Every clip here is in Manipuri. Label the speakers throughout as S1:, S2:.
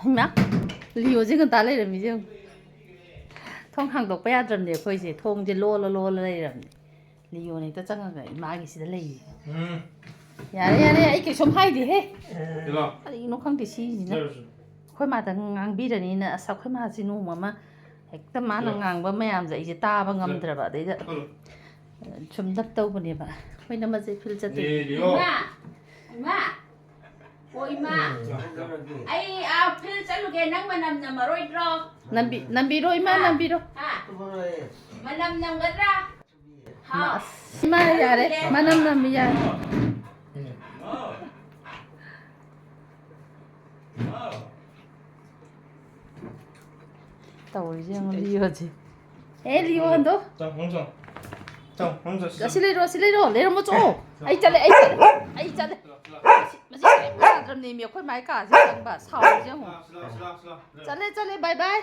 S1: ꯍꯩꯃꯥ ꯂꯤꯑꯣꯁꯦ ꯉꯟꯇꯥ ꯂꯩꯔꯝꯃꯤꯁꯦ ꯊꯣꯡ ꯍꯥꯡꯗꯣꯛꯄ ꯌꯥꯗ꯭ꯔꯕꯅꯦ ꯑꯩꯈꯣꯏꯁꯦ ꯊꯣꯡꯁꯦ ꯂꯣꯜꯂ ꯂꯩꯔꯕꯅꯦ ꯂꯤꯑꯣꯅ ꯍꯦꯛꯇ ꯆꯪꯉꯒ ꯏꯃꯥꯒꯤꯁꯤꯗ ꯂꯩꯌꯦ ꯌꯥꯔꯦ ꯑꯩ ꯀꯩꯁꯨꯝ ꯍꯥꯏꯗꯦꯍꯦ ꯀꯔꯤꯅꯣ ꯈꯪꯗꯦ ꯁꯤꯁꯤꯅ ꯑꯩꯈꯣꯏ ꯃꯥꯗ ꯉꯥꯡꯕꯤꯔꯅꯤꯅ ꯑꯁ ꯑꯩꯈꯣꯏ ꯃꯥꯁꯤ ꯅꯣꯡꯃ ꯑꯃ ꯍꯦꯛꯇ ꯃꯥꯅ ꯉꯥꯡꯕ ꯃꯌꯥꯝꯁꯦ ꯑꯩꯁꯦ ꯇꯥꯕ ꯉꯝꯗ꯭ꯔꯕ ꯑꯗꯩꯗ ꯁꯨꯝ ꯅꯞ ꯇꯧꯕꯅꯦꯕ ꯑꯩꯈꯣꯏ ꯅꯃꯁꯦ ꯐꯤꯜ ꯆꯠꯇꯣꯏ ꯏꯃꯥ ꯑꯣ ꯏꯃꯥ ꯑꯩ ꯐꯤꯜ ꯆꯠꯂꯨꯒꯦ ꯅꯪ ꯃꯅꯝ ꯅꯝꯃꯔꯣꯏꯗ꯭ꯔꯣ ꯅꯝꯕꯤꯔꯣ ꯏꯃꯥ ꯅꯝꯕꯤꯔꯣ ꯃꯅꯝ ꯅꯝꯒꯗ꯭ꯔꯥ ꯏꯃꯥ ꯌꯥꯔꯦ ꯃꯅꯝ ꯅꯝꯃꯤ ꯌꯥꯔꯦ tàu riêng liều gì ê liều hơn đâu xin lấy rồi một chỗ ấy chặt lại mà gì mà làm gì miệng khôi máy cả gì anh bà sao chứ hả chặt lấy bye bye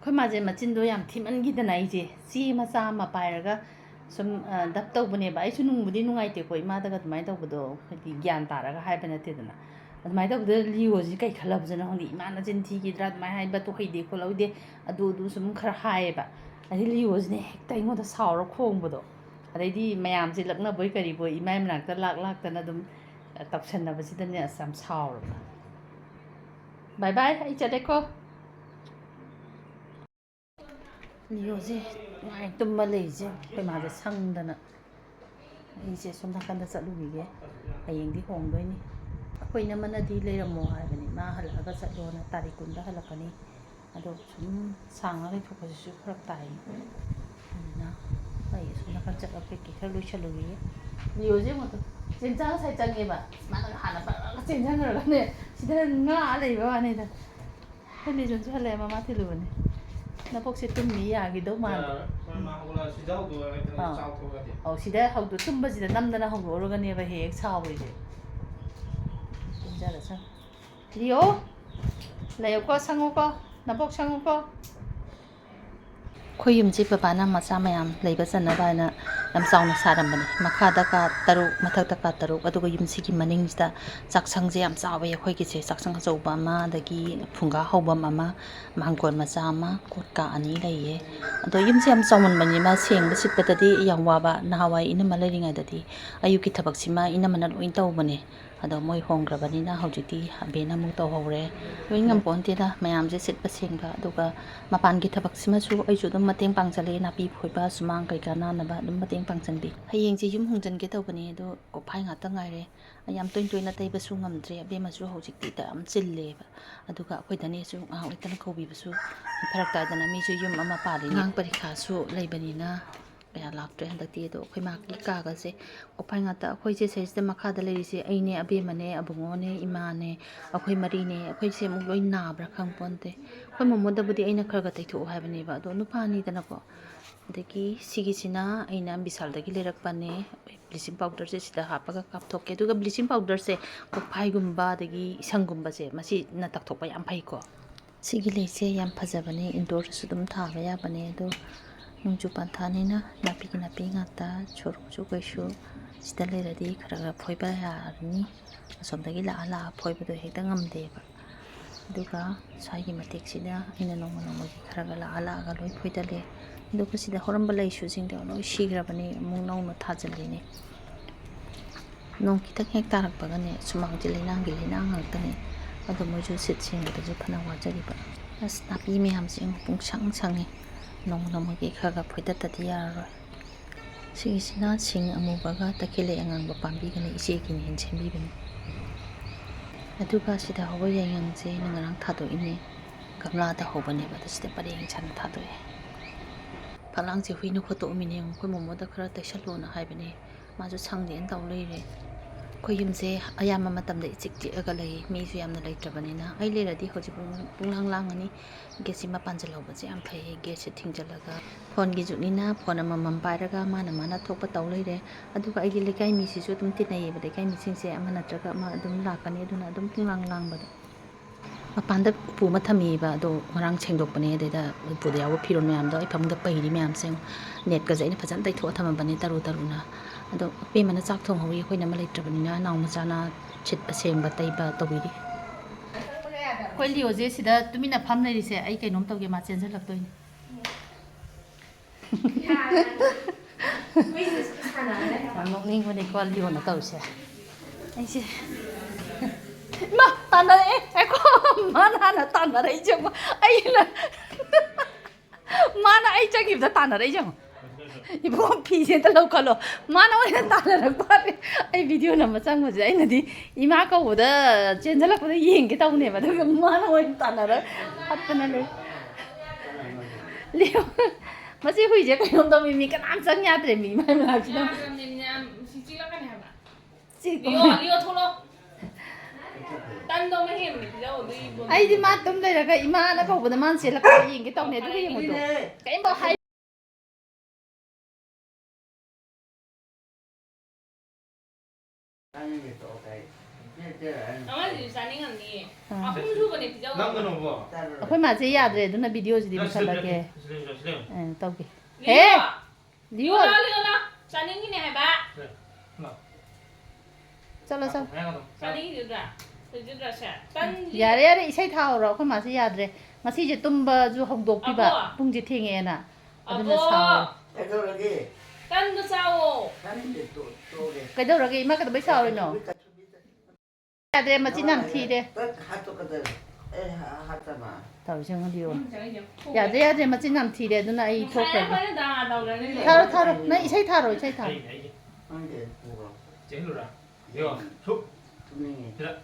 S1: khôi mà gì mà chín đôi làm thím ăn cái này gì gì mà sao mà bài ra ꯁꯨꯝ ꯗꯞ ꯇꯧꯕꯅꯦꯕ ꯑꯩꯁꯨ ꯅꯨꯡꯕꯨꯗꯤ ꯅꯨꯡꯉꯥꯏꯇꯦꯀꯣ ꯏꯃꯥꯗꯒ ꯑꯗꯨꯃꯥꯏꯅ ꯇꯧꯕꯗꯣ ꯍꯥꯏꯗꯤ ꯒ꯭ꯌꯥꯟ ꯇꯥꯔꯒ ꯍꯥꯏꯕ ꯅꯠꯇꯦꯗꯅ ꯑꯗꯨꯃꯥꯏꯅ ꯇꯧꯕꯗ ꯂꯤꯑꯣꯁꯤ ꯀꯩ ꯈꯜꯂꯕꯖꯅꯣ ꯈꯪꯗꯦ ꯏꯃꯥꯅ ꯆꯤꯟ ꯊꯤꯈꯤꯗ꯭ꯔꯥ ꯑꯗꯨꯃꯥꯏꯅ ꯍꯥꯏꯕ ꯇꯣꯛꯍꯩꯗꯦ ꯈꯣꯠꯍꯧꯗꯦ ꯑꯗꯨ ꯁꯨꯝ ꯈꯔ ꯍꯥꯏꯌꯦꯕ ꯑꯗꯩ ꯂꯤꯑꯣꯁꯤꯅ ꯍꯦꯛꯇ ꯑꯩꯉꯣꯟꯗ ꯁꯥꯎꯔ ꯈꯣꯡꯕꯗꯣ ꯑꯗꯩꯗꯤ ꯃꯌꯥꯝꯁꯦ ꯂꯛꯅꯕꯣꯏ ꯀꯔꯤꯕꯣꯏ ꯏꯃꯥꯏ ꯃꯅꯥꯛꯇ ꯂꯥꯛꯇꯅ ꯑꯗꯨꯝ ꯇꯧꯁꯟꯅꯕꯁꯤꯗꯅꯦ ꯑꯁ ꯌꯥꯝ ꯁꯥꯎꯔꯕ ꯕꯥꯏ ꯕꯥꯏ ꯑꯩ ꯆꯠꯂꯦꯀꯣ ꯂꯤꯑꯣꯁꯦ ꯅꯨꯡꯉꯥꯏ ꯇꯨꯝꯃ ꯂꯩꯔꯤꯁꯦ ꯑꯩꯈꯣꯏ ꯃꯥꯁꯦ ꯁꯪꯗꯅ ꯑꯩꯁꯦ ꯁꯣꯝ ꯅꯥꯀꯟꯗ ꯆꯠꯂꯨꯈꯤꯒꯦ ꯍꯌꯦꯡꯗꯤ ꯍꯣꯡꯗꯣꯏꯅꯤ ꯑꯩꯈꯣꯏ ꯏꯅꯝꯃꯅꯗꯤ ꯂꯩꯔꯝꯃꯣ ꯍꯥꯏꯕꯅꯤ ꯃꯥ ꯍꯜꯂꯛꯑꯒ ꯆꯠꯂꯣꯅ ꯇꯥꯔꯤꯛ 10ꯗ ꯍꯜꯂꯛꯀꯅꯤ ꯑꯗꯣ ꯁꯨꯝ ꯁꯥꯡꯅ ꯂꯩꯊꯣꯛꯄꯁꯤꯁꯨ ꯐꯔꯛ ꯇꯥꯏ ꯑꯗꯨꯅ ꯑꯩ ꯁꯣꯝ ꯅꯥꯀꯟ ꯆꯠꯂꯒ ꯀꯩꯀꯩ ꯈꯔ ꯂꯣꯏꯁꯜꯂꯨꯈꯤꯒꯦ ꯂꯤꯑꯣꯁꯦ ꯑꯃꯨꯛ ꯆꯦꯟꯖꯥꯡ ꯉꯁꯥꯏ ꯆꯪꯉꯦꯕ ꯃꯥꯅ ꯍꯥꯟꯅ ꯐꯔꯒ ꯆꯦꯟꯖꯟꯈ꯭ꯔꯒꯅꯦ ꯁꯤꯗ ꯉꯥ ꯂꯩꯕ ꯋꯥꯅꯤꯗ ꯑꯩꯈꯣꯏ ꯃꯤꯖꯣꯟꯁꯨ ꯍꯜꯂꯛꯑꯦ ꯃꯃꯥ ꯊꯤꯜꯂꯨꯕꯅꯤ ꯅꯄꯣꯛꯁꯦ ꯇꯨꯝꯃꯤ ꯌꯥꯈꯤꯗꯧ ꯃꯥꯜꯂꯦ ꯁꯤꯗ ꯇꯨꯝꯕꯁꯤꯗ ꯅꯝꯗꯅ ꯍꯧꯗꯣꯛꯎꯔꯒꯅꯦꯕ ꯍꯦꯛ ꯁꯥꯎꯔꯤꯁꯦ ꯇꯨꯝꯖꯔꯁꯅꯨ ꯂꯤꯑꯣ ꯂꯩꯌꯨꯀꯣ ꯁꯪꯉꯨꯀꯣ ꯅꯄꯣꯛ ꯁꯪꯉꯨꯀꯣ ꯑꯩꯈꯣꯏ ꯌꯨꯝꯁꯤ ꯕꯕꯥꯅ ꯃꯆꯥ ꯃꯌꯥꯝ ꯂꯩꯕ ꯆꯟꯅꯕ ꯍꯥꯏꯅ ꯌꯥꯝ ꯆꯥꯎꯅ ꯁꯥꯔꯝꯕꯅꯤ ꯃꯈꯥꯗ ꯀꯥ 6 ꯃꯊꯛꯇ ꯀꯥ 6 ꯑꯗꯨꯒ ꯌꯨꯝꯁꯤꯒꯤ ꯃꯅꯤꯡꯁꯤꯗ ꯆꯥꯛꯁꯪꯁꯦ ꯌꯥꯝ ꯆꯥꯎꯋꯦ ꯑꯩꯈꯣꯏꯒꯤꯁꯦ ꯆꯥꯛꯁꯪ ꯑꯆꯧꯕ ꯑꯃ ꯑꯗꯒꯤ ꯐꯨꯡꯒꯥ ꯍꯧꯐꯝ ꯑꯃ ꯃꯥꯡꯒꯣꯜ ꯃꯆꯥ ꯑꯃ ꯀꯣꯠ ꯀꯥ 2 ꯂꯩꯌꯦ ꯑꯗꯣ ꯌꯨꯝꯁꯦ ꯌꯥꯝ ꯆꯥꯎꯃꯟꯕꯅꯤꯅ ꯁꯦꯡꯕ ꯁꯤꯠꯄꯗꯗꯤ ꯌꯥꯝ ꯋꯥꯕ ꯅꯍꯥꯟꯋꯥꯏ ꯏꯅꯝꯃ ꯂꯩꯔꯤꯉꯩꯗꯗꯤ ꯑꯌꯨꯛꯀꯤ ꯊꯕꯛꯁꯤꯃ ꯏꯅꯝꯃꯅ ꯂꯣꯏ ꯇꯧꯕꯅꯦ ꯑꯗꯣ ꯃꯣꯏ ꯍꯣꯡꯈ꯭ꯔꯕꯅꯤꯅ ꯍꯧꯖꯤꯛꯇꯤ ꯑꯕꯦꯅ ꯑꯃꯨꯛ ꯇꯧꯍꯧꯔꯦ ꯂꯣꯏ ꯉꯝꯄꯣꯟꯇꯦꯗ ꯃꯌꯥꯝꯁꯦ ꯁꯤꯠꯄ ꯁꯦꯡꯕ ꯑꯗꯨꯒ ꯃꯄꯥꯟꯒꯤ ꯊꯕꯛꯁꯤꯃꯁꯨ ꯑꯩꯁꯨ ꯑꯗꯨꯝ ꯃꯇꯦꯡ ꯄꯥꯡꯁꯤꯜꯂꯦ ꯅꯥꯄꯤ ꯐꯣꯏꯕ ꯁꯨꯃꯥꯡ ꯀꯩꯀꯥ ꯅꯥꯟꯅꯕ ꯑꯗꯨꯝ ꯃꯇꯦꯡ ꯄꯥꯡꯁꯤꯟꯕꯤ ꯍꯌꯦꯡꯁꯦ ꯌꯨꯝ ꯍꯣꯡꯖꯤꯟꯒꯦ ꯇꯧꯕꯅꯤ ꯑꯗꯣ ꯀꯣꯛꯐꯥꯏ ꯉꯥꯛꯇ ꯉꯥꯏꯔꯦ ꯌꯥꯝ ꯇꯣꯏꯅ ꯇꯩꯕꯁꯨ ꯉꯝꯗ꯭ꯔꯦ ꯑꯕꯦꯝꯃꯁꯨ ꯍꯧꯖꯤꯛꯇꯤ ꯌꯥꯝ ꯆꯤꯜꯂꯦꯕ ꯑꯗꯨꯒ ꯑꯩꯈꯣꯏ ꯙꯅꯦꯁꯨ ꯉꯥꯏꯍꯥꯛ ꯂꯩꯇꯅ ꯀꯧꯕꯤꯕꯁꯨ ꯐꯔꯛ ꯇꯥꯗꯅ ꯃꯤꯁꯨ ꯌꯨꯝ ꯑꯃ ꯄꯥꯜꯂꯤꯅꯤ ꯑꯉꯥꯡ ꯄꯔꯤꯈꯥꯁꯨ ꯂꯩꯕꯅꯤꯅ ꯀꯌꯥ ꯂꯥꯛꯇ꯭ꯔꯦ ꯍꯟꯗꯛꯇꯤ ꯑꯗꯣ ꯑꯩꯈꯣꯏ ꯃꯥꯒꯤ ꯀꯥꯒꯁꯦ ꯀꯣꯛꯐꯥꯏ ꯉꯥꯛꯇ ꯑꯩꯈꯣꯏꯁꯦ ꯁꯤꯗ ꯃꯈꯥꯗ ꯂꯩꯔꯤꯁꯦ ꯑꯩꯅꯦ ꯑꯕꯦꯝꯃꯅꯦ ꯑꯕꯨꯡꯉꯣꯅꯦ ꯏꯃꯥꯅꯦ ꯑꯩꯈꯣꯏ ꯃꯔꯤꯅꯦ ꯑꯩꯈꯣꯏꯁꯦ ꯑꯃꯨꯛ ꯂꯣꯏ ꯅꯥꯕ꯭ꯔꯥ ꯈꯪꯄꯣꯟꯇꯦ ꯑꯩꯈꯣꯏ ꯃꯣꯃꯣꯗꯕꯨꯗꯤ ꯑꯩꯅ ꯈꯔ ꯇꯩꯊꯣꯛꯎ ꯍꯥꯏꯕꯅꯦꯕ ꯑꯗꯣ ꯅꯨꯄꯥꯅꯤꯗꯅꯀꯣ ꯑꯗꯒꯤ ꯁꯤꯒꯤꯁꯤꯅ ꯑꯩꯅ ꯕꯤꯁꯥꯜꯗꯒꯤ ꯂꯩꯔꯛꯄꯅꯦ ꯕ꯭ꯂꯤꯆꯤꯡ ꯄꯥꯎꯗꯔꯁꯦ ꯁꯤꯗ ꯍꯥꯞꯄꯒ ꯀꯥꯞꯊꯣꯛꯀꯦ ꯑꯗꯨꯒ ꯕ꯭ꯂꯤꯆꯤꯡ ꯄꯥꯎꯗꯔꯁꯦ ꯀꯣꯛꯐꯥꯏꯒꯨꯝꯕ ꯑꯗꯒꯤ ꯏꯁꯪꯒꯨꯝꯕꯁꯦ ꯃꯁꯤꯅ ꯇꯛꯊꯣꯛꯄ ꯌꯥꯝ ꯐꯩꯀꯣ ꯁꯤꯒꯤ ꯂꯩꯁꯦ ꯌꯥꯝ ꯐꯖꯕꯅꯦ ꯏꯟꯗꯣꯔꯗꯁꯨ ꯑꯗꯨꯝ ꯊꯥꯕ ꯌꯥꯕꯅꯦ ꯑꯗꯣ ꯅꯣꯡꯖꯨ ꯄꯟꯊꯥꯅꯤꯅ ꯅꯥꯄꯤꯒꯤ ꯅꯥꯄꯤ ꯉꯥꯛꯇ ꯁꯣꯔꯣꯛꯁꯨ ꯀꯩꯁꯨ ꯁꯤꯗ ꯂꯩꯔꯗꯤ ꯈꯔ ꯐꯣꯏꯕ ꯌꯥꯔꯅꯤ ꯑꯁꯣꯝꯗꯒꯤ ꯂꯥꯛꯑ ꯐꯣꯏꯕꯗꯣ ꯍꯦꯛꯇ ꯉꯝꯗꯦꯕ ꯑꯗꯨꯒ ꯁ꯭ꯋꯥꯏꯒꯤ ꯃꯇꯦꯛꯁꯤꯗ ꯑꯩꯅ ꯅꯣꯡꯃꯒꯤ ꯈꯔ ꯂꯥꯛꯑꯒ ꯂꯣꯏ ꯐꯣꯏꯗꯜꯂꯦ ꯑꯗꯨꯒ ꯁꯤꯗ ꯍꯧꯔꯝꯕ ꯂꯩꯁꯨꯁꯤꯡꯗꯣ ꯂꯣꯏ ꯁꯤꯈ꯭ꯔꯕꯅꯤ ꯑꯃꯨꯛ ꯅꯧꯅ ꯊꯥꯖꯤꯜꯂꯤꯅꯦ ꯅꯣꯡ ꯈꯤꯇꯪ ꯍꯦꯛ ꯇꯥꯔꯛꯄꯒꯅꯦ ꯁꯨꯃꯥꯡꯁꯦ ꯂꯩꯅꯥꯡꯒꯤ ꯂꯩꯅꯥꯡ ꯉꯥꯛꯇꯅꯦ ꯑꯗꯣ ꯃꯣꯏꯁꯨ ꯁꯤꯠ ꯁꯦꯡꯕꯗꯁꯨ ꯐꯅ ꯋꯥꯖꯔꯤꯕ ꯑꯁ ꯅꯥꯄꯤ ꯃꯌꯥꯝꯁꯦ ꯄꯨꯡꯁꯪ ꯁꯪꯉꯦ ꯅꯣꯡꯃꯒꯤ ꯈꯔ ꯐꯣꯏꯗꯠꯇꯗꯤ ꯌꯥꯔꯔꯣꯏ ꯁꯤꯒꯤꯁꯤꯅ ꯁꯤꯡ ꯑꯃꯨꯕꯒ ꯇꯈꯦꯜꯂꯩ ꯑꯉꯥꯡꯕ ꯄꯥꯝꯕꯤꯒꯅ ꯏꯆꯦꯒꯤꯅ ꯍꯦꯟꯅ ꯁꯦꯝꯕꯤꯕꯅꯤ ꯑꯗꯨꯒ ꯁꯤꯗ ꯍꯧꯕ ꯌꯥꯏꯉꯪꯁꯦ ꯑꯩꯅ ꯉꯔꯥꯡ ꯊꯥꯗꯣꯛꯏꯅꯦ ꯒꯝꯂꯥꯗ ꯍꯧꯕꯅꯦꯕ ꯑꯗꯣ ꯁꯤꯗ ꯄꯔꯦꯡ ꯁꯥꯟꯅ ꯊꯥꯗꯣꯛꯑꯦ ꯐꯛꯂꯥꯡꯁꯦ ꯍꯨꯏꯅ ꯈꯣꯠꯇꯣꯛꯑꯝꯃꯤꯅꯦ ꯑꯩꯈꯣꯏ ꯃꯣꯃꯣꯗ ꯈꯔ ꯇꯩꯁꯜꯂꯣꯅ ꯍꯥꯏꯕꯅꯦ ꯃꯥꯁꯨ ꯁꯪꯗꯦꯅ ꯇꯧ ꯂꯩꯔꯦ ꯑꯩꯈꯣꯏ ꯌꯨꯝꯁꯦ ꯑꯌꯥꯝꯕ ꯃꯇꯝꯗ ꯏꯆꯤꯛ ꯆꯤꯛꯑꯒ ꯂꯩ ꯃꯤꯁꯨ ꯌꯥꯝꯅ ꯂꯩꯇ꯭ꯔꯕꯅꯤꯅ ꯑꯩ ꯂꯩꯔꯗꯤ ꯍꯧꯖꯤꯛ ꯄꯨꯡꯂꯥꯡ ꯂꯥꯡꯉꯅꯤ ꯒꯦꯠꯁꯤꯃ ꯄꯥꯟꯁꯤꯜꯍꯧꯕꯁꯦ ꯌꯥꯝ ꯐꯩꯌꯦ ꯒꯦꯠꯁꯦ ꯊꯤꯡꯖꯤꯜꯂꯒ ꯐꯣꯟꯒꯤ ꯖꯨꯒꯅꯤꯅ ꯐꯣꯟ ꯑꯃꯃꯝ ꯄꯥꯏꯔꯒ ꯃꯥꯅ ꯊꯣꯛꯄ ꯇꯧ ꯂꯩꯔꯦ ꯑꯗꯨꯒ ꯑꯩꯒꯤ ꯂꯩꯀꯥꯏ ꯃꯤꯁꯤꯁꯨ ꯑꯗꯨꯝ ꯇꯤꯟꯅꯩꯌꯦꯕ ꯂꯩꯀꯥꯏ ꯃꯤꯁꯤꯡꯁꯦ ꯑꯃ ꯅꯠꯇ꯭ꯔꯒ ꯑꯃ ꯑꯗꯨꯝ ꯂꯥꯛꯀꯅꯤ ꯑꯗꯨꯅ ꯑꯗꯨꯝ ꯄꯨꯡꯂꯥꯡ ꯂꯥꯡꯕꯗꯣ ꯃꯄꯥꯟꯗ ꯎꯄꯨ ꯑꯃ ꯊꯝꯃꯤꯕ ꯑꯗꯣ ꯉꯔꯥꯡ ꯁꯦꯡꯗꯣꯛꯄꯅꯦ ꯑꯗꯩꯗ ꯎꯄꯨꯗ ꯌꯥꯎꯕ ꯐꯤꯔꯣꯜ ꯃꯌꯥꯝꯗꯣ ꯑꯩ ꯐꯃꯨꯡꯗ ꯄꯩꯔꯤ ꯃꯌꯥꯝꯁꯦ ꯅꯦꯠꯀꯁꯦ ꯑꯩꯅ ꯐꯖꯅ ꯇꯩꯊꯣꯛꯑ ꯊꯝꯃꯕꯅꯦ ꯇꯔꯨꯅ ꯑꯗꯣ ꯄꯦꯃꯅ ꯆꯥꯛ ꯊꯣꯡꯍꯧꯔꯤ ꯑꯩꯈꯣꯏꯅ ꯑꯃ ꯂꯩꯇ꯭ꯔꯕꯅꯤꯅ ꯅꯥꯎ ꯃꯆꯥꯅ ꯁꯤꯠꯄ ꯁꯦꯡꯕ ꯇꯩꯕ ꯇꯧꯕꯤꯔꯤ ꯑꯩꯈꯣꯏ ꯂꯤꯑꯣꯁꯦ ꯁꯤꯗ ꯇꯨꯃꯤꯟꯅ ꯐꯝ ꯂꯩꯔꯤꯁꯦ ꯑꯩ ꯀꯩꯅꯣꯝ ꯇꯧꯒꯦ ꯃꯥ ꯆꯦꯟꯁꯤꯜꯂꯛꯇꯣꯏꯅꯤ ꯌꯥꯝ ꯅꯣꯛꯅꯤꯡꯕꯅꯦꯀꯣ ꯂꯤꯑꯣꯅ ꯇꯧꯔꯤꯁꯦ ꯑꯩꯁꯦ ꯃꯥ ꯇꯥꯟꯅꯔꯛꯑꯦ ꯉꯥꯏꯈꯣ ꯃꯥꯅ ꯍꯥꯟꯅ ꯇꯥꯟꯅꯔꯛꯏꯁꯦ ꯑꯩꯅ ꯃꯥꯅ ꯑꯩ ꯆꯪꯈꯤꯕꯗ ꯇꯥꯟꯅꯔꯛꯏꯁꯦ 이거 비제다 놓고로 만원에 따라라고 아이 비디오 넘어 짠 거지 아이는디 이마가 오다 젠잘라보다 이행게 다운해 봐 내가 만원에 따라라 하트나래 리오 masih hujan kayak nonton mimi kan amsang nyadre mimi mana lagi dong Leo tholo tan dong mai hem jauh đi ai đi mà tum đây là cái ima nó có một man sẽ là cái gì cái tông này cái gì một cái em bảo hay Aku masih ya ada itu na video jadi bisa lagi. Tahu ke? Leo lah. Saning ini hebat. Chalo. Saning itu dah. Yare isai tahu aku masih ya ada. Masih je tumba ju hokdok tiba. Pung je tinggi na. Aduna sao. Kado lagi. Kan tu sao. Kado lagi. Mak kado bisa orang no. Ada macam nam ti deh. Tahu jangan dia. Ya ada macam nam ti deh. Tu nak i thok lagi. Taruh. Nak isai taruh. Jangan lah. Yo, thuk. Tidak.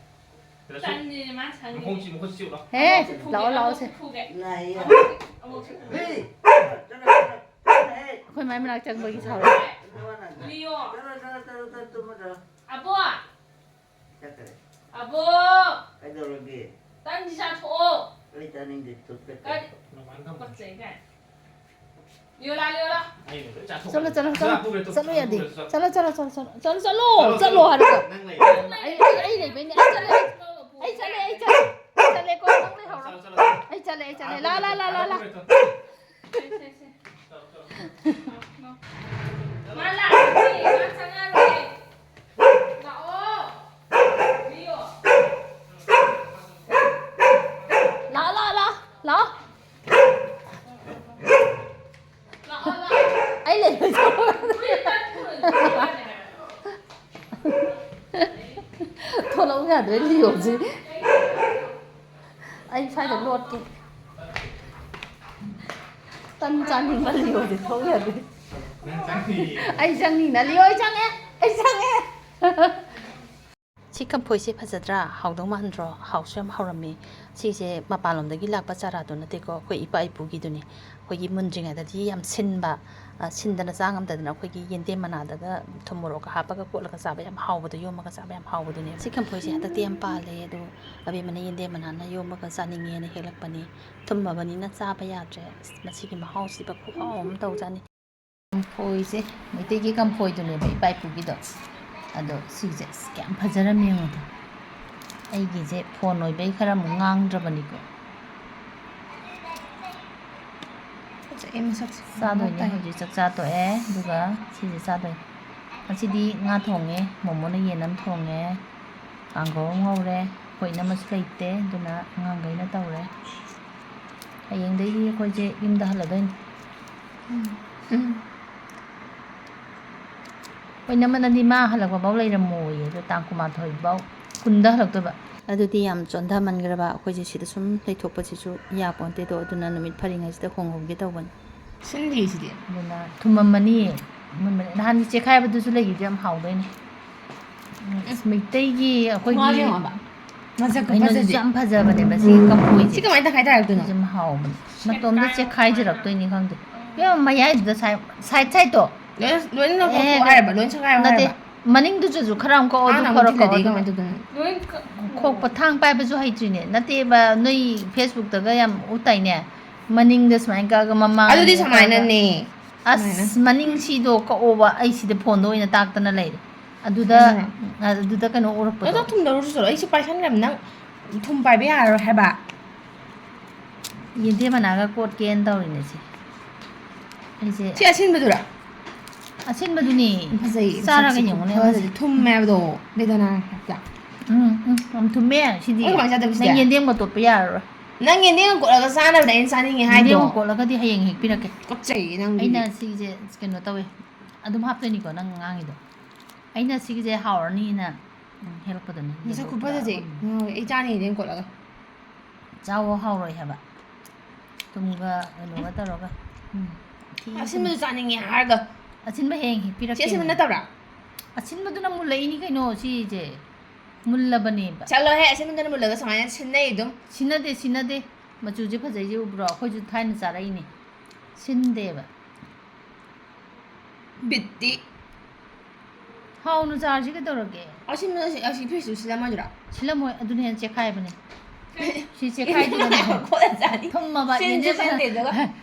S1: Hei, lau sih. Kau main nak cakap bagi sahaja. Leo. Abu. Abu. Ada lagi. Tan di satu. Kita ni di tu. Kan. Kan. Leo lah. Chalo ya di. Chalo hari tu. Ai ni begini. Ai chale kau nang ni hao. Ai chale. La. Malah ni, sangat ni. La. Ai lên rồi sao? Thôi lâu nhà đấy liều gì? Anh phải được lột kì. Tân trang thì mà liều thì thôi nhà đấy. Anh trang thì là liều anh trang nghe. ꯁꯤ ꯀꯝꯐꯣꯏꯁꯦ ꯐꯖꯗ꯭ꯔꯥ ꯍꯥꯎꯗꯧ ꯃꯥꯟꯗ꯭ꯔꯣ ꯍꯥꯎꯁꯨ ꯌꯥꯝ ꯍꯥꯎꯔꯝꯃꯤ ꯁꯤꯁꯦ ꯃꯄꯥꯟꯂꯣꯝꯗꯒꯤ ꯂꯥꯛꯄ ꯆꯥꯔꯥꯗꯣ ꯅꯠꯇꯦꯀꯣ ꯑꯩꯈꯣꯏ ꯏꯄꯥ ꯏꯄꯨꯒꯤꯗꯨꯅꯤ ꯑꯩꯈꯣꯏꯒꯤ ꯃꯨꯟꯗ꯭ꯔꯤꯉꯩꯗꯗꯤ ꯌꯥꯝ ꯁꯤꯟꯕ ꯁꯤꯟꯗꯅ ꯆꯥ ꯉꯝꯗꯗꯅ ꯑꯩꯈꯣꯏꯒꯤ ꯌꯦꯟꯗꯦꯝ ꯃꯅꯥꯗꯒ ꯊꯨꯝ ꯃꯣꯔꯣꯛꯀ ꯍꯥꯞꯄꯒ ꯀꯣꯠꯂꯒ ꯆꯥꯕ ꯌꯥꯝ ꯍꯥꯎꯕꯗꯣ ꯌꯣꯝꯃꯒ ꯆꯥꯕ ꯌꯥꯝ ꯍꯥꯎꯕꯗꯨꯅꯦ ꯁꯤ ꯀꯝꯐꯣꯏꯁꯦ ꯍꯟꯗꯛꯇꯤ ꯌꯥꯝ ꯄꯥꯜꯂꯦ ꯑꯗꯣ ꯑꯕꯦꯝꯃꯅ ꯌꯦꯟꯗꯦꯝ ꯃꯅꯥꯅ ꯌꯣꯝꯃꯒ ꯆꯥꯅꯤꯡꯉꯦꯅ ꯍꯦꯛꯂꯛꯄꯅꯤ ꯊꯨꯝꯃꯕꯅꯤꯅ ꯆꯥꯕ ꯌꯥꯗ꯭ꯔꯦ ꯃꯁꯤꯒꯤ ꯃꯍꯥꯎꯁꯤꯕ ꯈꯨꯍꯥꯎ ꯑꯃ ꯇꯧꯖꯥꯅꯤ ꯀꯝꯐꯣꯏꯁꯦ ꯃꯩꯇꯩꯒꯤ ꯀꯝꯐꯣꯏꯗꯨꯅꯦꯕ ꯏꯄꯥ ꯏꯄꯨꯒꯤꯗꯣ ꯑꯗꯣ ꯁꯤꯁꯦ ꯀꯌꯥꯝ ꯐꯖꯔꯝꯃꯤ ꯌꯦꯡꯉꯣꯗꯣ ꯑꯩꯒꯤꯁꯦ ꯐꯣꯟ ꯑꯣꯏꯕꯩ ꯈꯔ ꯑꯃꯨꯛ ꯉꯥꯡꯗ꯭ꯔꯕꯅꯤꯀꯣ ꯆꯥꯗꯣꯏꯅꯦ ꯍꯧꯖꯤꯛ ꯆꯥꯛ ꯆꯥ ꯇꯣꯛꯑꯦ ꯑꯗꯨꯒ ꯁꯤꯁꯦ ꯆꯥꯗꯣꯏꯅꯦ ꯉꯁꯤꯗꯤ ꯉꯥ ꯊꯣꯡꯉꯦ ꯃꯣꯃꯣꯅ ꯌꯦꯟ ꯑꯃ ꯊꯣꯡꯉꯦ ꯀꯥꯡꯒꯧ ꯑꯃ ꯉꯧꯔꯦ ꯑꯩꯈꯣꯏ ꯏꯅꯝꯃꯁꯨ ꯂꯩꯇꯦ ꯑꯗꯨꯅ ꯑꯉꯥꯡꯈꯩꯅ ꯇꯧꯔꯦ ꯍꯌꯦꯡꯗꯒꯤ ꯑꯩꯈꯣꯏꯁꯦ ꯌꯨꯝꯗ ꯍꯜꯂꯗꯣꯏꯅꯤ ꯑꯩꯈꯣꯏ ꯏꯅꯝꯃꯅꯗꯤ ꯃꯥ ꯍꯜꯂꯛꯄꯐꯥꯎ ꯂꯩꯔꯝꯃꯣꯏꯌꯦ ꯑꯗꯣ ꯇꯥꯡ 12 ꯐꯥꯎ 10ꯗ ꯍꯜꯂꯛꯇꯣꯏꯕ ꯑꯗꯨꯗꯤ ꯌꯥꯝ ꯆꯣꯟꯊꯃꯟꯈ꯭ꯔꯕ ꯑꯩꯈꯣꯏꯁꯦ ꯁꯤꯗ ꯁꯨꯝ ꯂꯩꯊꯣꯛꯄꯁꯤꯁꯨ ꯌꯥꯄꯣꯟꯇꯦꯗꯣ ꯑꯗꯨꯅ ꯅꯨꯃꯤꯠ ꯐꯔꯤꯉꯩꯁꯤꯗ ꯍꯣꯡꯍꯧꯒꯦ ꯇꯧꯕꯅꯤ ꯁꯤꯟꯗꯤꯁꯤꯗꯤ ꯑꯗꯨꯅ ꯊꯨꯝꯃꯝꯃꯅꯤ ꯅꯍꯥꯟꯒꯤ ꯆꯦꯈꯥꯏꯕꯗꯨꯁꯨ ꯂꯩꯈꯤꯕꯗꯨ ꯌꯥꯝ ꯍꯥꯎꯗꯣꯏꯅꯦ ꯃꯩꯇꯩꯒꯤ ꯑꯩꯈꯣꯏꯒꯤ ꯀꯩꯅꯣꯁꯤꯁꯨ ꯌꯥꯝ ꯐꯖꯕꯅꯦꯕ ꯁꯤ ꯀꯝꯐꯣꯏꯁꯦ ꯁꯤ ꯀꯃꯥꯏꯅ ꯇꯈꯥꯏꯊꯔꯛꯇꯣꯏꯅꯣ ꯌꯥꯝ ꯍꯥꯎꯕꯅꯦ ꯃꯇꯣꯝꯗ ꯆꯦꯈꯥꯏꯖꯔꯛꯇꯣꯏꯅꯤ ꯈꯪꯗꯦ ꯌꯥꯝ ꯃꯌꯥꯏꯗꯨꯗ ꯁꯥꯏꯗꯇꯣ ꯂꯣꯏꯅ ꯍꯥꯏꯔꯕ ꯂꯣꯏꯅ ꯆꯦꯈꯥꯏꯔꯕ ꯅꯠꯇꯦ ꯃꯅꯤꯡꯗꯨꯁꯨ ꯈꯔ ꯑꯃꯨꯛ ꯀꯛꯑꯣ ꯑꯗꯨ ꯈꯔ ꯈꯣꯛꯄ ꯊꯥꯡ ꯄꯥꯏꯕꯁꯨ ꯍꯩꯇ꯭ꯔꯤꯅꯦ ꯅꯠꯇꯦꯕ ꯅꯣꯏ ꯐꯦꯁꯕꯨꯛꯇꯒ ꯌꯥꯝ ꯎꯇꯥꯏꯅꯦ ꯃꯅꯤꯡꯗ ꯁꯨꯃꯥꯏꯅ ꯀꯛꯑꯒ ꯃꯃꯥꯡ ꯑꯗꯨꯗꯤ ꯁꯨꯃꯥꯏꯅꯅꯦ ꯑꯁ ꯃꯅꯤꯡꯁꯤꯗꯣ ꯀꯛꯑꯣꯕ ꯑꯩ ꯁꯤꯗ ꯐꯣꯟꯗ ꯑꯣꯏꯅ ꯇꯥꯛꯇꯅ ꯂꯩꯔꯦ ꯑꯗꯨꯗ ꯀꯩꯅꯣ ꯎꯔꯛꯄꯗꯣ ꯅꯪ ꯊꯨꯝꯗꯧꯔꯁꯨ ꯆꯠꯂꯣ ꯑꯩꯁꯨ ꯄꯥꯏꯁꯟꯈ꯭ꯔꯕ ꯅꯪ
S2: ꯊꯨꯝ ꯄꯥꯏꯕ ꯌꯥꯔꯣꯏ ꯍꯥꯏꯕ
S1: ꯌꯦꯟꯗꯦꯝ ꯃꯅꯥꯒ ꯀꯣꯠꯀꯦꯅ ꯇꯧꯔꯤꯅꯦ ꯁꯤ ꯑꯩꯁꯦ
S2: ꯁꯤ ꯑꯁꯤꯟꯕꯗꯨꯔꯥ
S1: ꯑꯁꯤꯟꯕꯗꯨꯅꯤ
S2: ꯐꯖꯩ
S1: ꯆꯥꯔꯒ ꯌꯦꯡꯉꯨꯅꯦ
S2: ꯐꯖꯩ ꯊꯨꯝꯃꯦ ꯍꯥꯏꯕꯗꯣ ꯕꯦꯗꯅꯥ ꯍꯦꯛꯇ
S1: ꯌꯥꯝ ꯊꯨꯝꯃꯦ ꯁꯤꯗꯤ
S2: ꯀꯃꯥꯏꯅ ꯆꯥꯗꯣꯏꯕ ꯁꯤꯗꯤ
S1: ꯅꯪ ꯌꯦꯟꯗꯦꯝꯒ ꯇꯣꯠꯄ ꯌꯥꯔꯔꯣꯏ
S2: ꯅꯪ ꯌꯦꯟꯗꯦꯝꯒ ꯀꯣꯠꯂꯒ ꯆꯥꯅꯕꯗ ꯑꯩꯅ ꯆꯥꯅꯤꯡꯉꯦ ꯍꯥꯏꯗꯣ
S1: ꯌꯦꯟꯗꯦꯝꯒ ꯀꯣꯠꯂꯒꯗꯤ ꯍꯌꯦꯡ ꯍꯦꯛꯄꯤꯔꯛꯀꯦ
S2: ꯀꯞꯆꯩꯌꯦ ꯅꯪꯗꯨꯗꯤ
S1: ꯑꯩꯅ ꯁꯤꯁꯦ ꯀꯩꯅꯣ ꯇꯧꯋꯦ ꯑꯗꯨꯝ ꯍꯥꯞꯇꯣꯏꯅꯤꯀꯣ ꯅꯪ ꯉꯥꯡꯉꯤꯗꯣ ꯑꯩꯅ ꯁꯤꯒꯤꯁꯦ ꯍꯥꯎꯔꯅꯤꯅ ꯍꯦꯜꯂꯛꯄꯗꯅꯤ
S2: ꯃꯁꯛ ꯈꯨꯐꯖꯁꯦ ꯉꯥꯎꯋꯦ ꯑꯩ ꯆꯥꯅꯤ ꯌꯦꯟꯗꯦꯝ ꯀꯣꯠꯂꯒ
S1: ꯆꯥꯎꯕ ꯍꯥꯎꯔꯣꯏ ꯍꯥꯏꯕ ꯊꯨꯝꯒ ꯀꯩꯅꯣꯒ ꯇꯧꯔꯒ
S2: ꯑꯁꯤꯟꯕꯁꯨ ꯆꯥꯅꯤꯡꯉꯦ ꯍꯥꯏꯔꯒ
S1: ꯑꯁꯤꯟꯕ ꯍꯌꯦꯡ
S2: ꯁꯤ
S1: ꯍꯦꯛꯄꯤꯔꯛꯀꯦ
S2: ꯑꯁꯤꯟꯕ ꯅꯠꯇꯕ꯭ꯔꯥ
S1: ꯑꯁꯤꯟꯕꯗꯨꯅ ꯃꯨꯜꯂꯛꯏꯅꯤ ꯀꯩꯅꯣ ꯁꯤꯁꯦ ꯃꯨꯜꯂꯕꯅꯦꯕ
S2: ꯆꯠꯂꯣꯍꯦ ꯑꯁꯤꯟꯕꯗꯨꯅ ꯃꯨꯜꯂꯒ ꯁꯨꯃꯥꯏꯅ ꯁꯤꯟꯅꯩ ꯑꯗꯨꯝ
S1: ꯁꯤꯟꯅꯗꯦ ꯃꯆꯨꯁꯦ ꯐꯖꯩꯁꯦ ꯎꯕ꯭ꯔꯣ ꯑꯩꯈꯣꯏꯁꯨ ꯊꯥꯏꯅ ꯆꯥꯔꯛꯏꯅꯦ ꯁꯤꯟꯗꯦꯕ
S2: ꯕꯤꯠꯇꯤ
S1: ꯍꯥꯎꯅ ꯆꯥꯔꯁꯤ ꯀꯩꯗꯧꯔꯒꯦ
S2: ꯑꯁꯤꯟꯕ ꯑꯁꯤ ꯐ꯭रिꯖꯇꯨ ꯁꯤꯜꯂꯝꯃꯣꯏꯗ꯭ꯔꯥ
S1: ꯁꯤꯜꯂꯝꯃꯣꯏ ꯑꯗꯨꯅ ꯍꯦꯟꯅ ꯆꯦꯛꯈꯥꯏꯕꯅꯦ ꯁꯤ ꯆꯦꯛꯈꯥꯏꯗꯨꯅꯅꯦ ꯊꯨꯝꯃꯕ ꯌꯦꯟꯗꯦꯝ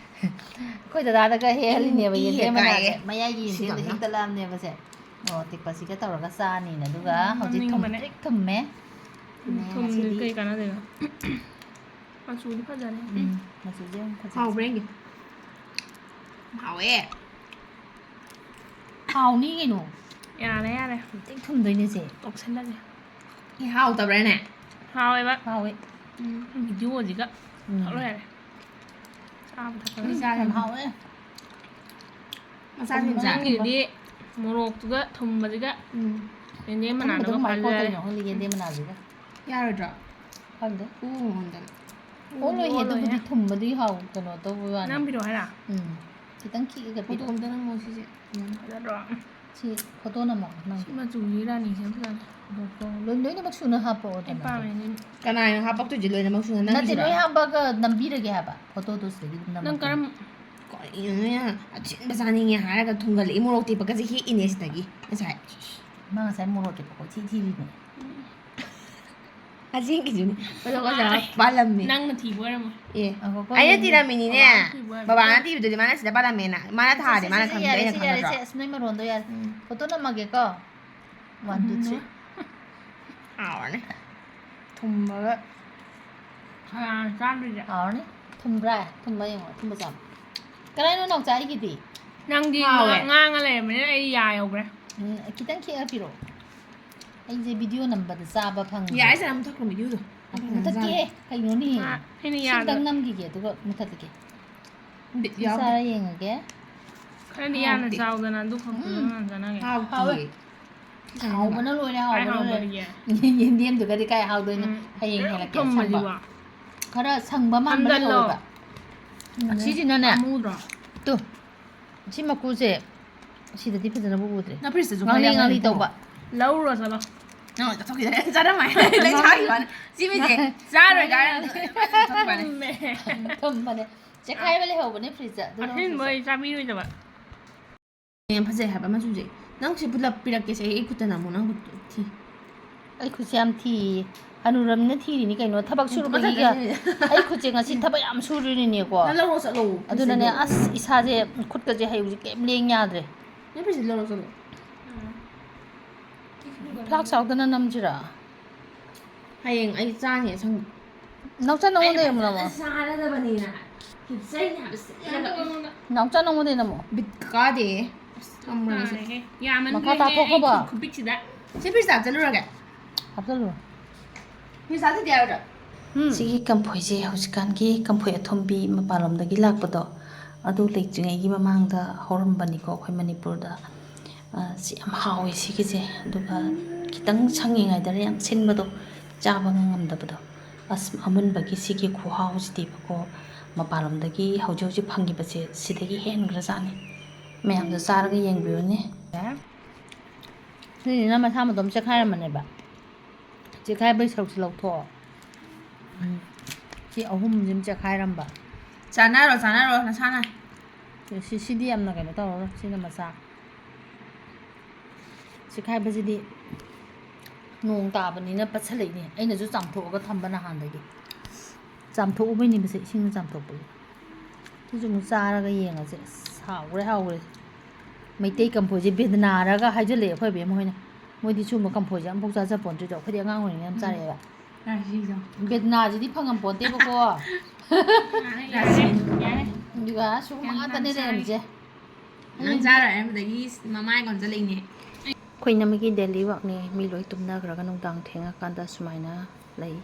S1: ꯑꯩꯈꯣꯏ ꯗꯗꯥꯗꯒ ꯍꯦꯛꯍꯜꯂꯤꯅꯦꯕ ꯌꯦꯟꯗꯦꯝ ꯃꯅꯥꯁꯦ ꯃꯌꯥꯏꯒꯤ ꯌꯦꯟꯗꯦꯝꯗꯣ ꯍꯦꯛꯇꯠꯂꯛꯑꯕꯅꯦꯕꯁꯦ ꯃꯣꯔꯣꯛ ꯇꯦꯛꯄꯁꯤꯒ ꯇꯧꯔꯒ ꯆꯥꯅꯤꯅ ꯑꯗꯨꯒ ꯍꯧꯖꯤꯛ ꯊꯨꯝꯇ꯭ꯔꯤꯛ ꯊꯨꯝꯃꯦ
S3: ꯊꯨꯝꯗꯤ ꯀꯩ ꯀꯥꯟꯅꯗꯣꯏꯕ ꯃꯆꯨꯗꯤ ꯐꯖꯔꯦ
S1: ꯃꯆꯨꯁꯦ ꯌꯥꯝ ꯐꯖꯩ
S2: ꯍꯥꯎꯕ꯭ꯔꯥ ꯌꯦꯡꯒꯦ ꯍꯥꯎꯋꯦ
S1: ꯍꯥꯎꯅꯤ ꯀꯩꯅꯣ
S3: ꯌꯥꯔꯦ
S1: ꯊꯨꯝꯇ꯭ꯔꯤꯛ ꯊꯨꯝꯗꯣꯏꯅꯦ ꯁꯦ
S3: ꯇꯣꯛꯁꯜꯂꯒꯦ
S2: ꯍꯥꯎꯇꯕ꯭ꯔꯥꯅꯦ
S3: ꯍꯥꯎꯋꯦꯕ
S1: ꯍꯥꯎꯋꯦ
S3: ꯚꯤꯗꯤꯑꯣꯁꯤꯒ ꯂꯣꯏꯔꯦ ꯆꯥꯕ ꯊꯛꯄ
S1: ꯌꯥꯝ ꯍꯥꯎꯋꯦ
S3: ꯅꯪꯒꯤꯗꯤ ꯃꯣꯔꯣꯛꯇꯨꯒ ꯊꯨꯝꯕꯁꯤꯒ ꯌꯦꯟꯗꯦꯝ ꯃꯅꯥꯗꯨꯒ ꯐꯖꯔꯦ
S1: ꯈꯪꯗꯦ ꯌꯦꯟꯗꯦꯝ ꯃꯅꯥꯁꯤꯒ
S2: ꯌꯥꯔꯣꯏꯗ꯭ꯔꯣ
S1: ꯈꯪꯗꯦ
S2: ꯎꯍꯟꯗꯅ
S1: ꯑꯣꯜꯂꯣꯏꯍꯦ ꯑꯗꯨꯕꯨꯗꯤ ꯊꯨꯝꯕꯗꯤ ꯍꯥꯎ ꯀꯩꯅꯣ ꯇꯧꯕ ꯋꯥꯅꯤ
S3: ꯅꯪ ꯄꯤꯔꯛꯑꯣ ꯍꯥꯏꯔ
S1: ꯈꯤꯇꯪ ꯈꯤꯛꯑꯒ
S2: ꯐꯣꯇꯣ
S1: ꯄꯤꯔꯛꯑꯣ
S2: ꯑꯝꯇ ꯅꯝꯃꯣ ꯁꯤꯁꯦ
S3: ꯐꯖꯗ꯭ꯔꯣ
S1: ꯁꯤ ꯐꯣꯇꯣ ꯅꯝꯃꯣ ꯅꯪ
S3: ꯁꯤ ꯃꯆꯨꯁꯤ ꯔꯥꯅꯤꯁꯦ ꯐꯖꯔꯦ
S1: ꯂꯣꯏꯅꯃꯛ ꯁꯨꯅ
S3: ꯑꯩ
S1: ꯍꯥꯞꯄꯛꯑꯣꯗꯅ
S3: ꯄꯥꯝꯃꯦ ꯑꯗꯨꯅ
S2: ꯀꯅꯥꯅꯣ ꯍꯥꯄꯛꯇꯣꯏꯁꯦ ꯂꯣꯏꯅꯃꯛ ꯁꯨꯅ
S1: ꯅꯠꯇꯦ
S2: ꯅꯪꯒꯤꯁꯤꯔꯣ
S1: ꯂꯣꯏ ꯍꯥꯞꯄꯒ ꯅꯝꯕꯤꯔꯒꯦ ꯍꯥꯏꯕ ꯐꯣꯇꯣꯗꯣ ꯁꯤꯗꯒꯤ ꯑꯗꯨꯝ
S3: ꯅꯪ
S1: ꯅꯝꯃꯛꯀꯦ
S3: ꯀꯔꯝ
S2: ꯀꯔꯤꯅꯣ ꯅꯣꯏꯅ ꯑꯁꯤꯟꯕ ꯆꯥꯅꯤꯡꯉꯦ ꯍꯥꯏꯔꯒ ꯊꯨꯡꯒꯜꯂꯛꯏ ꯃꯣꯔꯣꯛ ꯇꯦꯛꯄꯒꯁꯦ ꯍꯦꯛꯏꯅꯦ ꯁꯤꯗꯒꯤ ꯉꯁꯥꯏ
S1: ꯃꯥ ꯉꯁꯥꯏ ꯃꯣꯔꯣꯛ ꯇꯦꯛꯄ ꯀꯣꯏꯊꯤ ꯊꯤꯔꯤꯅꯦ
S2: ꯑꯁꯦꯡꯀꯤꯁꯨꯅꯦ ꯐꯣꯇꯣꯒꯁꯦ ꯄꯥꯜꯂꯝꯃꯦ
S3: ꯅꯪꯅ ꯊꯤꯕ ꯑꯣꯏꯔꯝꯃꯣꯏ
S2: ꯑꯦ
S1: ꯑꯉꯣꯀꯣ
S2: ꯑꯩꯅ
S1: ꯌꯦꯡꯒꯦ
S2: ꯇꯤꯔꯝꯃꯤꯅꯤꯅꯦ
S3: ꯕꯕꯥꯅ ꯊꯤꯕ ꯑꯣꯏꯔꯝꯅꯤ
S2: ꯕꯕꯥꯅ ꯇꯤꯕꯗꯨꯗꯤ ꯃꯥꯅ ꯁꯤꯗ ꯄꯥꯜꯂꯝꯃꯦꯅ ꯃꯥꯅ ꯊꯥꯔꯗꯤ ꯃꯥꯅ ꯈꯪꯗꯦ ꯑꯩꯅ ꯈꯪꯒꯗ꯭ꯔꯣ
S1: ꯑꯁ ꯅꯣꯏ ꯃꯔꯣꯟꯗꯣ ꯌꯥꯔꯦ ꯐꯣꯇꯣ ꯅꯝꯃꯒꯦꯀꯣ 1 2 3
S2: ꯍꯥꯎꯔꯅꯤ ꯊꯨꯝꯕꯒ
S3: ꯆꯥꯗ꯭ꯔꯤꯁꯦ
S1: ꯍꯥꯎꯔꯅꯤ ꯊꯨꯝꯕ꯭ꯔꯥ ꯊꯨꯝꯕ ꯌꯦꯡꯉꯣ ꯊꯨꯝꯕ ꯆꯥꯕ ꯀꯗꯥꯏꯅꯣ ꯅꯥꯎꯆꯥ ꯑꯩꯒꯤꯗꯤ
S3: ꯅꯪꯗꯤ
S2: ꯍꯥꯎꯋꯦ
S3: ꯉꯥꯡꯉ ꯂꯩꯔꯕꯅꯤꯅ ꯑꯩ ꯌꯥ ꯌꯧꯈ꯭ꯔꯦ
S1: ꯈꯤꯇꯪ ꯈꯤꯛꯑ ꯄꯤꯔꯛꯑꯣ ꯑꯩꯁꯦ ꯚꯤꯗꯤꯑꯣ ꯅꯝꯕꯗ ꯆꯥꯕ ꯐꯪꯉꯦ
S2: ꯌꯥꯏ ꯆꯥꯅ ꯃꯨꯊꯠꯈ꯭ꯔꯣ ꯚꯤꯗꯤꯑꯣꯗꯣ
S1: ꯃꯨꯊꯠꯀꯦꯍꯦ ꯀꯩꯅꯣꯅꯦ
S3: ꯑꯩꯅ ꯌꯥꯗ
S1: ꯁꯤꯝꯇꯪ ꯅꯝꯈꯤꯒꯦ ꯑꯗꯨꯒ ꯃꯨꯊꯠꯂꯒꯦ
S2: ꯕꯤꯠ
S1: ꯁꯤ
S2: ꯌꯥꯎꯗꯦ
S1: ꯆꯥꯔ ꯌꯦꯡꯉꯒꯦ
S3: ꯈꯔꯗꯤ ꯌꯥꯝꯅ ꯆꯥꯎꯗꯅ ꯑꯗꯨ ꯈꯛꯇꯨꯗ ꯉꯥꯟ ꯆꯥꯅꯒꯦ
S2: ꯍꯥꯎꯇꯤꯌꯦ
S1: ꯍꯥꯎꯕꯅ ꯂꯣꯏꯔꯦ
S3: ꯀꯥꯏ
S1: ꯍꯥꯎꯕꯅ ꯂꯣꯏꯔꯦ
S3: ꯍꯥꯎꯗꯣꯔꯤꯒꯦ
S1: ꯌꯦꯟꯗꯦꯝꯗꯨꯒꯗꯤ ꯀꯥꯏ ꯍꯥꯎꯗꯣꯏꯅꯣ ꯍꯌꯦꯡ ꯍꯦꯜꯂꯛꯀꯦ ꯑꯁꯪꯕ
S3: ꯊꯨꯝꯃꯁꯤꯕꯣ
S1: ꯈꯔ ꯁꯪꯕ ꯃꯥꯟꯕ
S3: ꯍꯟꯖꯜꯂꯣ
S1: ꯂꯩꯍꯧꯋꯦꯕ ꯑꯁꯤꯁꯤꯅꯅꯦ
S3: ꯄꯥꯝꯃꯨꯗ꯭ꯔꯣ
S1: ꯇꯨ ꯁꯤ ꯃꯀꯨꯁꯦ ꯁꯤꯗꯗꯤ ꯐꯖꯅꯕꯨ ꯎꯗ꯭ꯔꯦ
S2: ꯅꯪ ꯐ꯭ꯔꯤꯖꯇꯁꯨ ꯈꯔ
S1: ꯉꯥꯡꯂꯤ ꯉꯥꯡꯂꯤ
S2: ꯌꯥꯎꯍꯜꯂꯨꯀꯣ
S1: ꯇꯧꯕ
S3: ꯂꯧꯔꯨꯔꯣ ꯆꯠꯂꯣ
S2: ꯅꯪ ꯆꯠꯊꯣꯛꯈꯤꯗꯔꯦ ꯆꯠꯔꯝꯃꯥꯏ ꯂꯩ ꯆꯥꯈꯤꯕꯅꯤ ꯁꯤꯃꯤꯁꯦ ꯆꯥꯔꯣꯏ ꯀꯥꯏꯅ ꯆꯠꯊꯣꯛꯈꯤꯕꯅꯤ
S1: ꯊꯨꯝꯕꯅꯦ ꯆꯦꯈꯥꯏꯕ ꯂꯩꯍꯧꯕꯅꯦ ꯐ꯭ꯔꯤꯖꯇ ꯑꯗꯨꯅ
S3: ꯑꯁꯤꯟꯕ ꯑꯩ ꯆꯥꯕꯤꯔꯣꯏꯗꯕ
S2: ꯌꯥꯝ ꯐꯖꯩ ꯍꯥꯏꯕ ꯃꯆꯨꯁꯦ ꯅꯪ ꯁꯤ ꯄꯨꯂꯞ ꯄꯤꯔꯛꯀꯦꯁꯦ ꯑꯩ ꯈꯨꯠꯇꯅ ꯑꯃꯨꯛ ꯅꯪ ꯈꯨꯠ ꯊꯤ
S1: ꯑꯩ ꯈꯨꯠꯁꯦ ꯌꯥꯝ ꯊꯤꯌꯦ ꯍꯅꯨꯔꯝꯅꯤꯅ ꯊꯤꯔꯤꯅꯤ ꯀꯩꯅꯣ ꯊꯕꯛ ꯁꯨꯔꯨꯕꯒꯤꯒ ꯑꯩ ꯈꯨꯠꯁꯦ ꯉꯁꯤ ꯊꯕꯛ ꯌꯥꯝ ꯁꯨꯔꯤꯅꯤꯀꯣ
S2: ꯅꯪ ꯂꯧꯔꯣ ꯆꯠꯂꯣ
S1: ꯑꯗꯨꯅꯅꯦ ꯑꯁ ꯏꯁꯥꯁꯦ ꯈꯨꯠꯀꯁꯦ ꯍꯩꯕꯁꯦ ꯀꯩꯝ ꯂꯦꯡ ꯌꯥꯗ꯭ꯔꯦ
S2: ꯅꯪ ꯐ꯭ꯔꯤꯖꯇ ꯂꯧꯔꯣ ꯆꯠꯂꯣ
S1: ꯐ꯭ꯂꯥꯛꯁ ꯌꯥꯎꯗꯅ ꯅꯝꯁꯤꯔꯥ
S2: ꯍꯌꯦꯡ ꯑꯩ ꯆꯥꯅꯤ ꯑꯁꯪꯕ
S1: ꯅꯥꯎꯆꯥ
S2: ꯑꯩꯅ
S1: ꯅꯉꯣꯟꯗ ꯌꯦꯡꯉꯨ
S2: ꯐꯖꯅ
S1: ꯅꯝꯃꯣ
S2: ꯆꯥꯔꯗꯕꯅꯤꯅ ꯍꯤꯞꯆꯩꯅꯦ ꯍꯥꯏꯕ ꯁꯤꯠꯂꯒ
S1: ꯅꯥꯎꯆꯥ ꯅꯉꯣꯟꯗꯩ ꯅꯝꯃꯣ
S2: ꯕꯤꯠꯀ ꯀꯥꯗꯦꯍꯦ ꯑꯁ ꯊꯝꯃꯨꯔꯒꯦꯁꯦ
S3: ꯌꯥꯔꯦꯍꯦ
S1: ꯃꯈꯥ
S3: ꯌꯥꯝꯃꯟꯈ꯭ꯔꯦꯍꯦ ꯑꯩ
S1: ꯇꯥꯊꯣꯛꯈ꯭ꯔꯕꯣ
S3: ꯈꯨꯠ ꯈꯨꯄꯤꯛꯁꯤꯗ
S2: ꯁꯤ ꯐ꯭ꯔꯤꯖꯇ ꯍꯥꯞꯆꯜꯂꯨꯔꯒꯦ
S1: ꯍꯥꯞꯆꯜꯂꯨ
S2: ꯐ꯭ꯔꯤꯖꯇ ꯍꯥꯞꯆꯟꯗꯤ ꯌꯥꯔꯣꯏꯗ꯭ꯔꯣ
S1: ꯁꯤꯒꯤ ꯀꯝꯐꯣꯏꯁꯦ ꯍꯧꯖꯤꯛꯀꯥꯟꯒꯤ ꯀꯝꯐꯣꯏ ꯑꯊꯨꯝꯕꯤ ꯃꯄꯥꯟꯂꯣꯝꯗꯒꯤ ꯂꯥꯛꯄꯗꯣ ꯑꯗꯨ ꯂꯩꯇ꯭ꯔꯤꯉꯩꯒꯤ ꯃꯃꯥꯡꯗ ꯍꯧꯔꯝꯕꯅꯤꯀꯣ ꯑꯩꯈꯣꯏ ꯃꯅꯤꯄꯨꯔꯗ ꯁꯤ ꯌꯥꯝ ꯍꯥꯎꯋꯦ ꯁꯤꯒꯤꯁꯦ ꯑꯗꯨꯒ ꯈꯤꯇꯪ ꯁꯪꯉꯤꯉꯩꯗꯅ ꯌꯥꯝ ꯁꯤꯟꯕꯗꯣ ꯆꯥꯕ ꯉꯝꯗꯕꯗꯣ ꯑꯁ ꯑꯃꯨꯟꯕꯒꯤ ꯁꯤꯒꯤ ꯈꯨꯍꯥꯎꯁꯤꯗꯤꯕꯀꯣ ꯃꯄꯥꯟꯂꯣꯝꯗꯒꯤ ꯍꯧꯖꯤꯛ ꯍꯧꯖꯤꯛ ꯐꯪꯉꯤꯕꯁꯦ ꯁꯤꯗꯒꯤ ꯍꯦꯟꯈ꯭ꯔꯖꯥꯠꯅꯤ ꯃꯌꯥꯝꯁꯨ ꯆꯥꯔꯒ ꯌꯦꯡꯕꯤꯌꯨꯅꯦ ꯁꯤꯁꯤꯅ ꯃꯁꯥ ꯃꯇꯣꯝ ꯆꯦꯛꯈꯥꯏꯔꯝꯕꯅꯦꯕ ꯆꯦꯛꯈꯥꯏꯕꯒꯤ ꯁꯔꯨꯛꯁꯦ ꯂꯧꯊꯣꯛꯑꯣ ꯁꯤ ꯑꯍꯨꯝꯁꯤꯃ ꯆꯦꯛꯈꯥꯏꯔꯝꯕ
S2: ꯆꯥꯟꯅꯔꯣ ꯆꯥꯟꯅꯔꯣ ꯅꯁꯥꯅ
S1: ꯁꯤꯗꯤ ꯌꯥꯝꯅ ꯀꯩꯅꯣ ꯇꯧꯔꯔꯣꯏ ꯁꯤꯅ ꯃꯆꯥ ꯆꯦꯛꯈꯥꯏꯕꯁꯤꯗꯤ ꯅꯣꯡ ꯇꯥꯕꯅꯤꯅ ꯄꯠꯁꯜꯂꯛꯏꯅꯦ ꯑꯩꯅꯁꯨ ꯆꯥꯝꯊꯣꯛꯑꯒ ꯊꯝꯕ ꯅꯍꯥꯟꯗꯒꯤ ꯆꯥꯝꯊꯣꯛꯎꯕꯩꯅꯦꯕꯁꯦ ꯏꯁꯤꯡꯅ ꯆꯥꯝꯊꯣꯛꯄꯒꯤ ꯁꯤꯁꯨ ꯑꯃꯨꯛ ꯆꯥꯔꯒ ꯌꯦꯡꯉꯁꯦ ꯑꯁ ꯍꯥꯎꯈ꯭ꯔꯦ ꯍꯥꯎꯈ꯭ꯔꯦ ꯃꯩꯇꯩ ꯀꯝꯐꯣꯏꯁꯦ ꯕꯦꯗꯅꯥꯔꯒ ꯍꯥꯏꯖꯤꯜꯂꯛꯑꯦ ꯑꯩꯈꯣꯏ ꯕꯦꯝ ꯃꯣꯏꯅ ꯃꯣꯏꯗꯤ ꯁꯨꯝꯕ ꯀꯝꯐꯣꯏꯁꯦ ꯑꯃꯐꯥꯎ ꯆꯥꯖꯄꯣꯟꯇ꯭ꯔꯤꯗꯣ ꯑꯩꯈꯣꯏꯗꯤ ꯑꯉꯥꯡ ꯑꯣꯏꯔꯤꯉꯩ ꯌꯥꯝ ꯆꯥꯔꯛꯑꯦꯕ
S2: ꯔꯥꯁꯤꯗꯣ
S1: ꯕꯦꯗꯅꯥꯁꯤꯗꯤ ꯐꯪꯉꯝꯄꯣꯟꯇꯦꯕꯀꯣ
S3: ꯌꯥꯔꯦ ꯌꯥꯔꯦ
S1: ꯑꯗꯨꯒ ꯁꯤꯒꯨꯝꯕ ꯉꯥꯛꯇꯅꯦ ꯂꯩꯔꯝꯃꯤꯁꯦ
S2: ꯅꯪ ꯆꯥꯔꯣꯏꯔꯝꯕꯗꯒꯤ ꯃꯃꯥꯏ ꯀꯣꯟꯁꯤꯜꯂꯛꯏꯅꯦ
S1: ꯑꯩꯈꯣꯏ ꯅꯃꯒꯤ ꯗꯦꯂꯤ ꯋꯥꯛꯅꯦ ꯃꯤ ꯂꯣꯏ ꯇꯨꯝꯅꯈ꯭ꯔꯒ ꯅꯨꯡꯗꯥꯡ ꯊꯦꯡꯉꯀꯥꯟꯗ ꯁꯨꯃꯥꯏꯅ ꯂꯩ